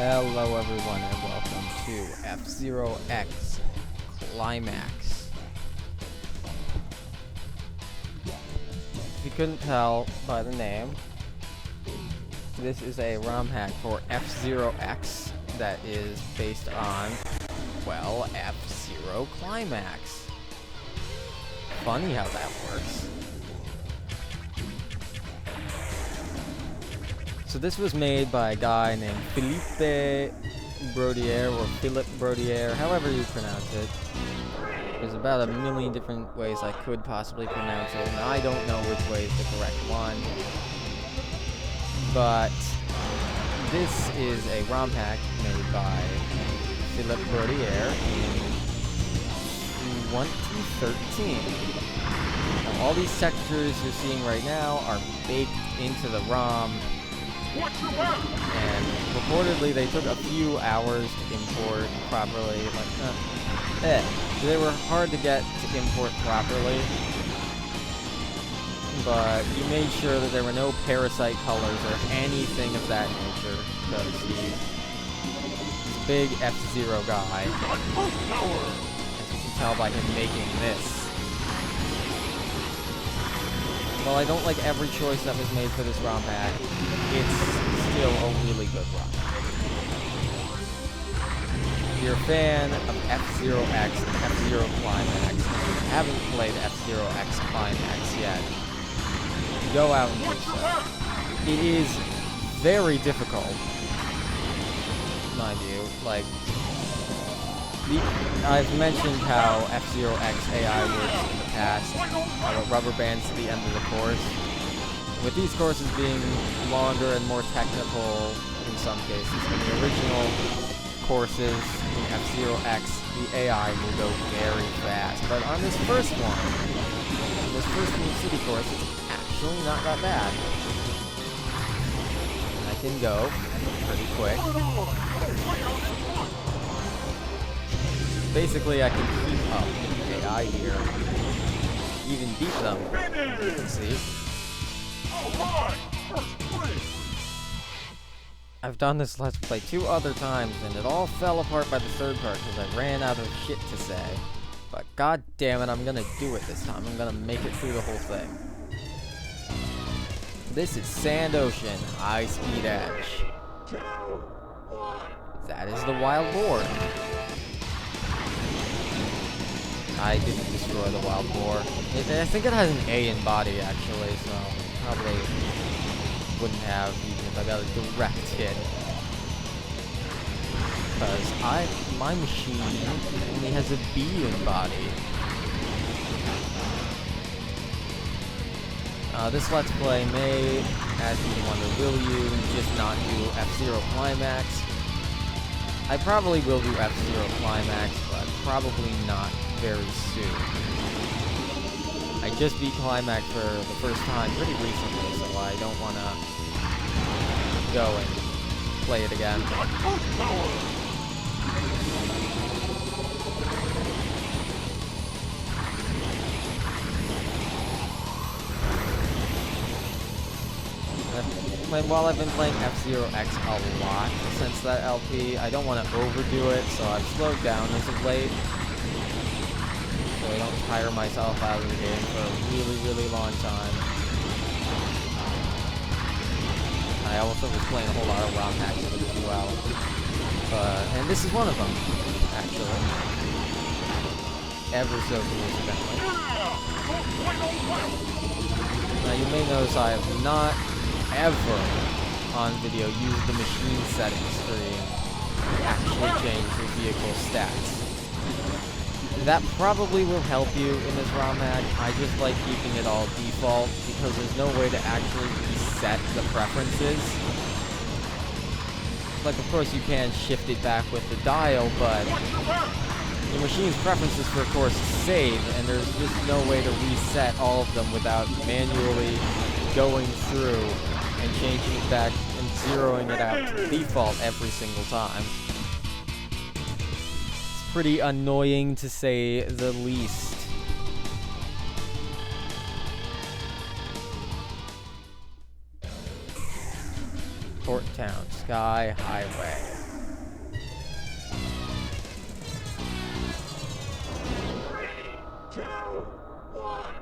Hello everyone and welcome to F-Zero X Climax. If you couldn't tell by the name, this is a ROM hack for F-Zero X that is based on, well, F-Zero Climax. Funny how that works. So this was made by a guy named Philippe Brodier, or Philippe Brodier, however you pronounce it. There's about a million different ways I could possibly pronounce it, and I don't know which way is the correct one. But this is a ROM hack made by Philippe Brodier in 2013. Now, all these textures you're seeing right now are baked into the ROM. And reportedly they took a few hours to import properly. They were hard to get to import properly, but you made sure that there were no parasite colors or anything of that nature, because he's a big F-Zero guy, as you can tell by him making this. While I don't like every choice that was made for this ROM hack, it's still a really good ROM hack. If you're a fan of F-Zero X and F-Zero Climax, and you haven't played F-Zero X Climax yet, go out and do so. It is very difficult, mind you. I've mentioned how F-Zero X AI works in the past, how it rubber bands to the end of the course. With these courses being longer and more technical in some cases than the original courses in F-Zero X, the AI will go very fast. But on this first one, this first New City course, it's actually not that bad. And I can go pretty quick. Basically, I can keep up with the AI here. Even beat them, you can see. I've done this Let's Play 2 other times, and it all fell apart by the third part because I ran out of shit to say. But god damn it, I'm gonna do it this time. I'm gonna make it through the whole thing. This is Sand Ocean, High Speed Edge. That is the wild boar. I didn't destroy the wild boar. I think it has an A in body, actually, so probably wouldn't have, even if I got a direct hit. Because my machine only has a B in body. This Let's Play may, as you wonder, will you just not do F-Zero Climax? I probably will do F-Zero Climax, but probably not very soon. I just beat Climax for the first time pretty recently, so I don't want to go and play it again. While I've been playing F-Zero X a lot since that LP, I don't want to overdo it, so I've slowed down as of late. So I don't tire myself out of the game for a really, really long time. I also was playing a whole lot of ROM hacks with it as well. And this is one of them, actually. Ever so coincidentally. Now you may notice I have not ever on video used the machine settings screen to actually change the vehicle stats. That probably will help you in this ROM hack. I just like keeping it all default because there's no way to actually reset the preferences. Like, of course you can shift it back with the dial, but the machine's preferences for a course save, and there's just no way to reset all of them without manually going through and changing it back and zeroing it out to default every single time. It's pretty annoying to say the least. Port Town, Sky Highway.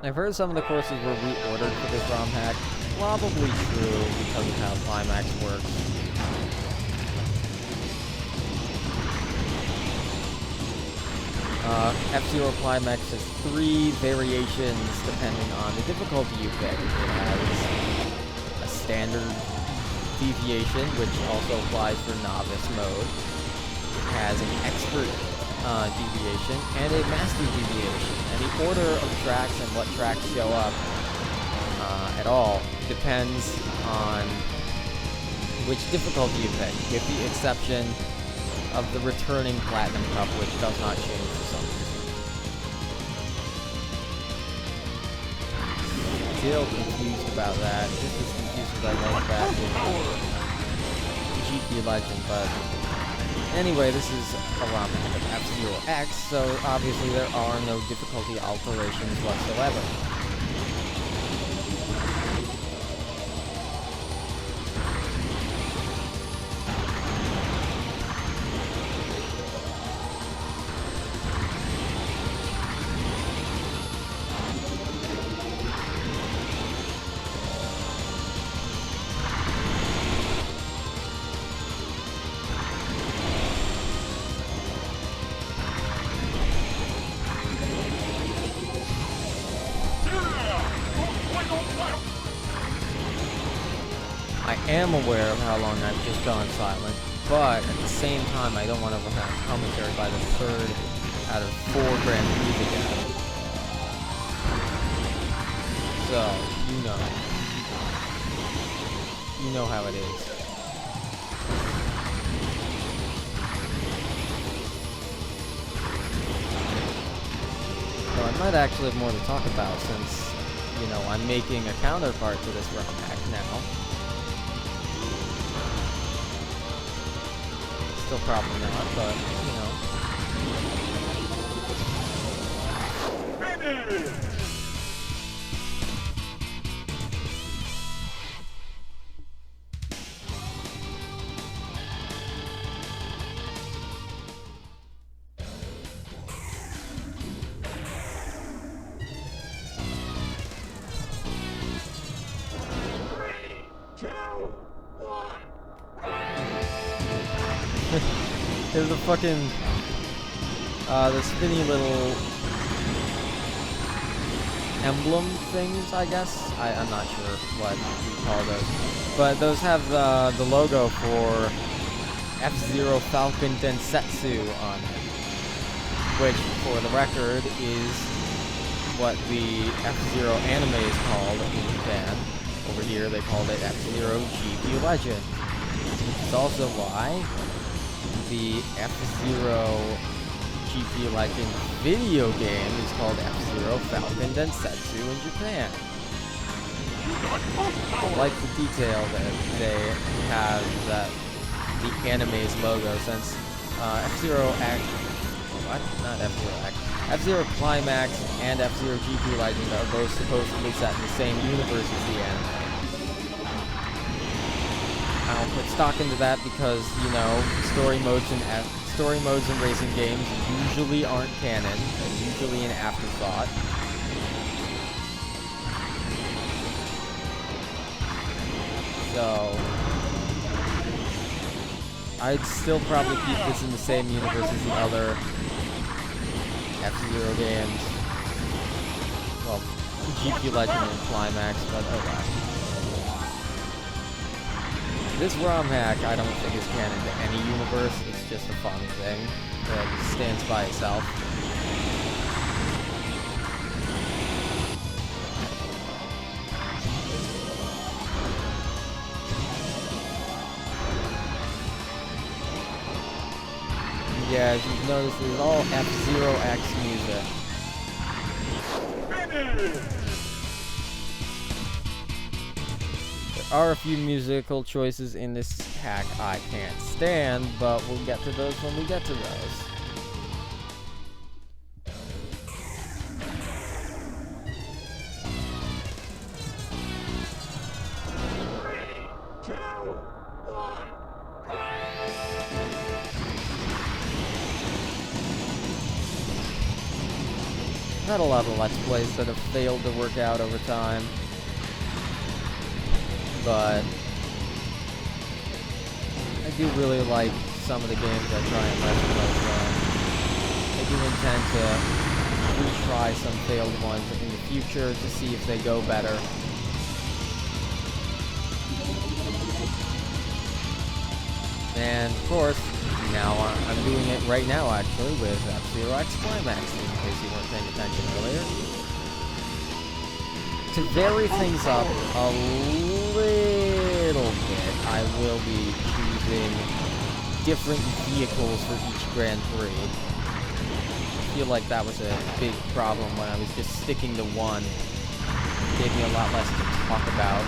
I've heard some of the courses were reordered for this ROM hack. Probably true because of how Climax works. F-Zero Climax has 3 variations depending on the difficulty you pick. It has a standard deviation, which also applies for novice mode. It has an expert deviation and a master deviation. And the order of tracks and what tracks show up at all depends on which difficulty you pick, with the exception of the returning Platinum Cup, which does not change for some reason. Still confused about that. Just as confused as I was back in GP Legend, but anyway, this is a ROM hack of F-Zero X, so obviously there are no difficulty alterations whatsoever. I am aware of how long I've just gone silent, but at the same time, I don't want to have commentary by the 3rd out of 4 Grand Prix again. So, you know how it is. So I might actually have more to talk about since, I'm making a counterpart to this ROM hack now. Still probably not, but, There's a fucking, the spinny little emblem things, I guess? I'm not sure what you call those. But those have the logo for F-Zero Falcon Densetsu on it. Which, for the record, is what the F-Zero anime is called in Japan. Over here, they called it F-Zero GP Legend. It's also why the F-Zero GP Legend video game is called F-Zero Falcon Densetsu in Japan. I like the detail that they have that the anime's logo, since F-Zero X, what? Not F-Zero X. F-Zero Climax and F-Zero GP Legend are both supposedly set in the same universe as the anime. I don't put stock into that because, story modes in racing games usually aren't canon. They're usually an afterthought. So I'd still probably keep this in the same universe as the other F-Zero games. Well, GP Legend and Climax, but oh well. This ROM hack, I don't think is canon to any universe. It's just a fun thing that stands by itself. Yeah, as you've noticed, it's all F-Zero X music. There are a few musical choices in this hack I can't stand, but we'll get to those when we get to those. Not a lot of Let's Plays that have failed to work out over time. But I do really like some of the games I try and Let's Play from. I do intend to retry some failed ones in the future to see if they go better. And of course, now I'm doing it right now actually with F-Zero X Climax, in case you weren't paying attention earlier. To vary things up a little bit, I will be choosing different vehicles for each Grand Prix. I feel like that was a big problem when I was just sticking to one. It gave me a lot less to talk about.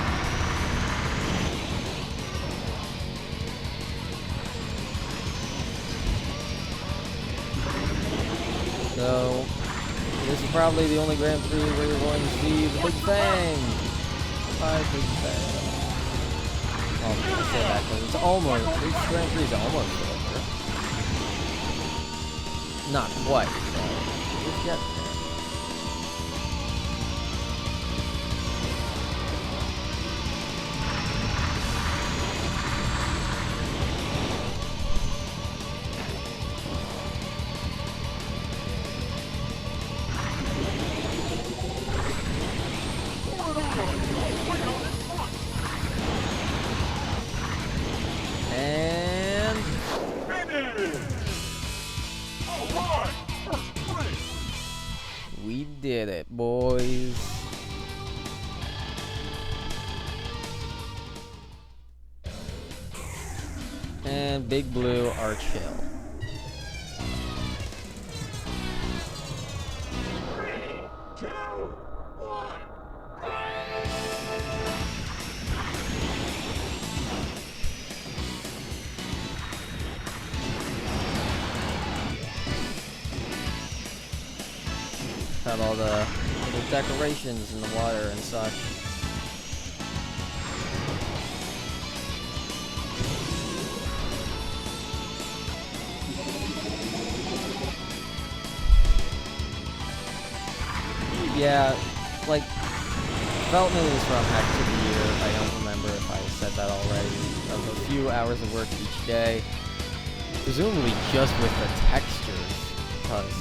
So, this is probably the only Grand Prix where you're going to see the Big Bang. Hi, Big Bang. Oh, I say that because it's almost, this Grand Prix is almost over. Not quite, but it's getting there. We did it, boys. And Big Blue are chill. Got all the little decorations in the water and such. Yeah, like, development is from heck of the year. I don't remember if I said that already. Of a few hours of work each day. Presumably just with the textures, because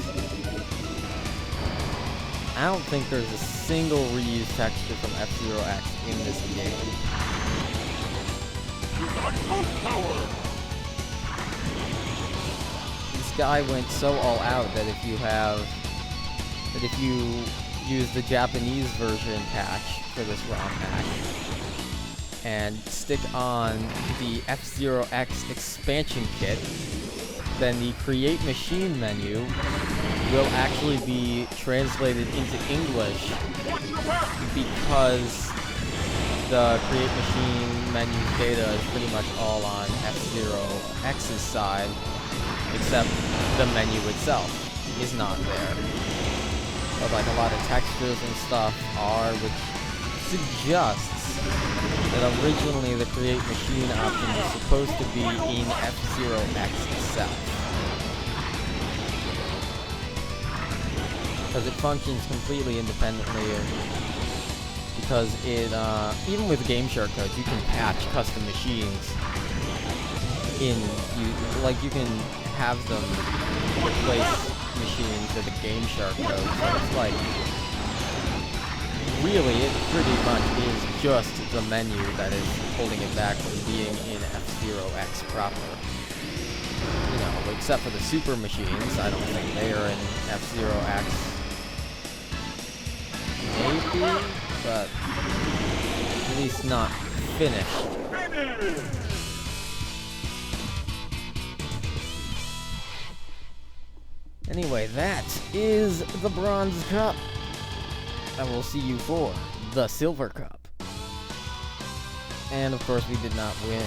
I don't think there's a single reused texture from F-Zero X in this game. This guy went so all out that if you use the Japanese version patch for this ROM pack and stick on the F-Zero X expansion kit, then the Create Machine menu will actually be translated into English because the Create Machine menu data is pretty much all on F-Zero X's side, except the menu itself is not there. But like a lot of textures and stuff are, which suggests that originally the Create Machine option was supposed to be in F-Zero X itself. Because it functions completely independently, because it, even with game shortcodes, you can patch custom machines you can have them replace machines with a game shortcode, so it's like, really, it pretty much is just the menu that is holding it back from being in F-Zero X proper. You know, except for the super machines, I don't think they are in F-Zero X. Maybe, but at least not finished. Anyway, that is the Bronze Cup. And we'll see you for the Silver Cup. And of course, we did not win.